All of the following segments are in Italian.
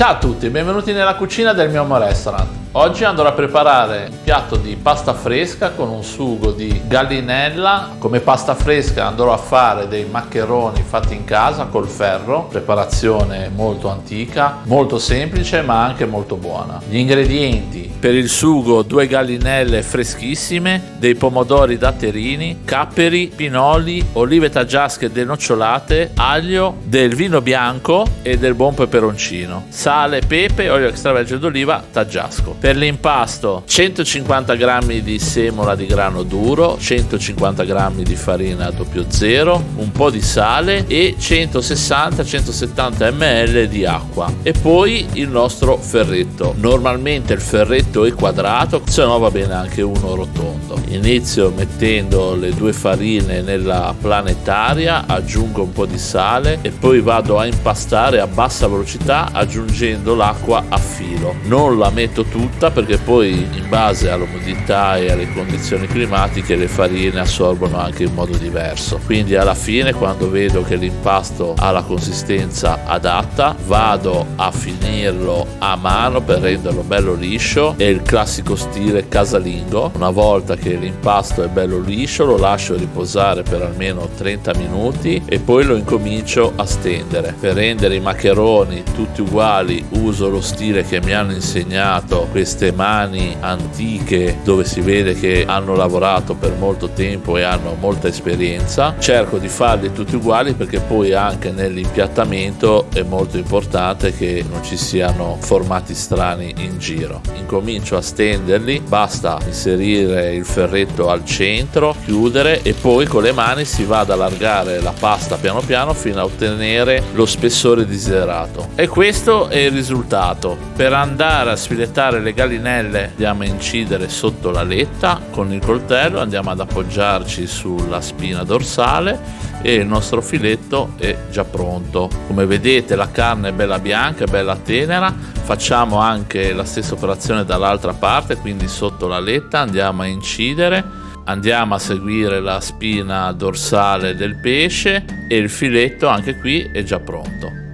Ciao a tutti, benvenuti nella cucina del mio home restaurant. Oggi andrò a preparare un piatto di pasta fresca con un sugo di gallinella. Come pasta fresca andrò a fare dei maccheroni fatti in casa col ferro, preparazione molto antica, molto semplice ma anche molto buona. Gli ingredienti per il sugo: 2 gallinelle freschissime, dei pomodori datterini, capperi, pinoli, olive taggiasche denocciolate, aglio, del vino bianco e del buon peperoncino, sale, pepe, olio extravergine d'oliva taggiasco. Per l'impasto 150 g di semola di grano duro, 150 g di farina 00, un po' di sale e 160-170 ml di acqua. E poi il nostro ferretto. Normalmente il ferretto è quadrato, se no va bene anche uno rotondo. Inizio mettendo le 2 farine nella planetaria, aggiungo un po' di sale e poi vado a impastare a bassa velocità aggiungendo l'acqua a filo. Non la metto tutta perché poi in base all'umidità e alle condizioni climatiche le farine assorbono anche in modo diverso. Quindi alla fine, quando vedo che l'impasto ha la consistenza adatta, vado a finirlo a mano per renderlo bello liscio. È il classico stile casalingo. Una volta che l'impasto è bello liscio lo lascio riposare per almeno 30 minuti e poi lo incomincio a stendere. Per rendere i maccheroni tutti uguali uso lo stile che mi hanno insegnato queste mani antiche, dove si vede che hanno lavorato per molto tempo e hanno molta esperienza. Cerco di farli tutti uguali perché poi anche nell'impiattamento è molto importante che non ci siano formati strani in giro. Incomincio a stenderli, basta inserire il ferretto al centro, chiudere e poi con le mani si va ad allargare la pasta piano piano fino a ottenere lo spessore desiderato. E questo è il risultato. Per andare a sfilettare le gallinelle andiamo a incidere sotto la letta con il coltello, andiamo ad appoggiarci sulla spina dorsale e il nostro filetto è già pronto. Come vedete la carne è bella bianca, è bella tenera. Facciamo anche la stessa operazione dall'altra parte, quindi sotto la letta andiamo a incidere, andiamo a seguire la spina dorsale del pesce e il filetto anche qui è già pronto.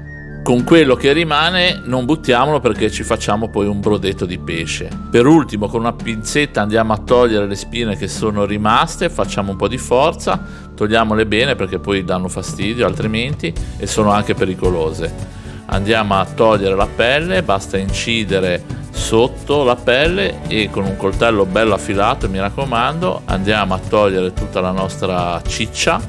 Con quello che rimane non buttiamolo perché ci facciamo poi un brodetto di pesce. Per ultimo, con una pinzetta andiamo a togliere le spine che sono rimaste, facciamo un po' di forza, togliamole bene perché poi danno fastidio altrimenti e sono anche pericolose. Andiamo a togliere la pelle, basta incidere sotto la pelle e con un coltello bello affilato, mi raccomando, andiamo a togliere tutta la nostra ciccia.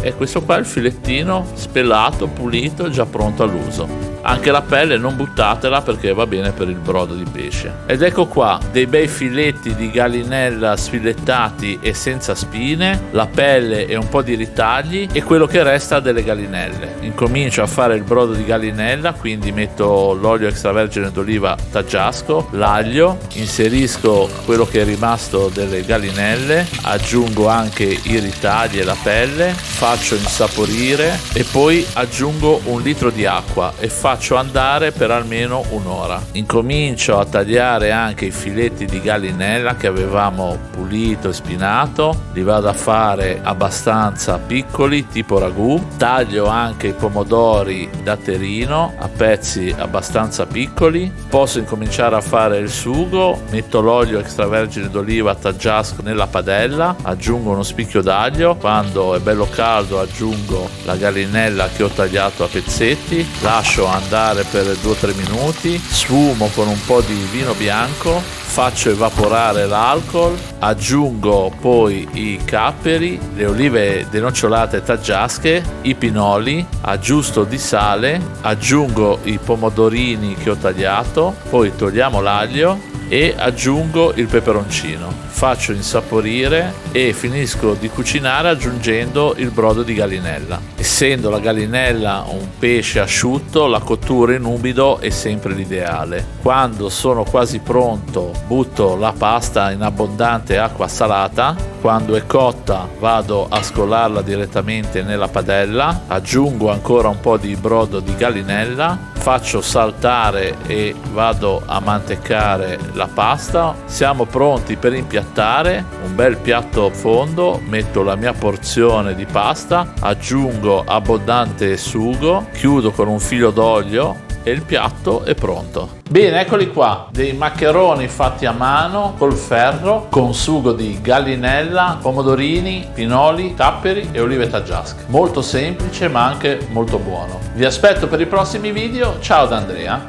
E questo qua è il filettino spellato, pulito, già pronto all'uso. Anche la pelle non buttatela perché va bene per il brodo di pesce. Ed ecco qua dei bei filetti di gallinella sfilettati e senza spine, la pelle e un po' di ritagli e quello che resta delle gallinelle. Incomincio a fare il brodo di gallinella, quindi metto l'olio extravergine d'oliva taggiasco, l'aglio, inserisco quello che è rimasto delle gallinelle, aggiungo anche i ritagli e la pelle, faccio insaporire e poi aggiungo 1 litro di acqua e faccio andare per almeno un'ora. Incomincio a tagliare anche i filetti di gallinella che avevamo pulito e spinato, li vado a fare abbastanza piccoli tipo ragù. Taglio anche i pomodori datterino a pezzi abbastanza piccoli. Posso incominciare a fare il sugo, metto l'olio extravergine d'oliva taggiasco nella padella, aggiungo uno spicchio d'aglio, quando è bello caldo aggiungo la gallinella che ho tagliato a pezzetti, lascio andare per 2-3 minuti, sfumo con un po' di vino bianco, faccio evaporare l'alcol, aggiungo poi i capperi, le olive denocciolate taggiasche, i pinoli, aggiusto di sale, aggiungo i pomodorini che ho tagliato, poi togliamo l'aglio e aggiungo il peperoncino. Faccio insaporire e finisco di cucinare aggiungendo il brodo di gallinella. Essendo la gallinella un pesce asciutto, la cottura in umido è sempre l'ideale. Quando sono quasi pronto butto la pasta in abbondante acqua salata. Quando è cotta vado a scolarla direttamente nella padella, aggiungo ancora un po' di brodo di gallinella, faccio saltare e vado a mantecare la pasta. Siamo pronti per impiattare un bel piatto fondo, metto la mia porzione di pasta, aggiungo abbondante sugo, chiudo con un filo d'olio, e il piatto è pronto. Bene, eccoli qua, dei maccheroni fatti a mano col ferro con sugo di gallinella, pomodorini, pinoli, capperi e olive taggiasche. Molto semplice ma anche molto buono. Vi aspetto per i prossimi video, ciao da Andrea.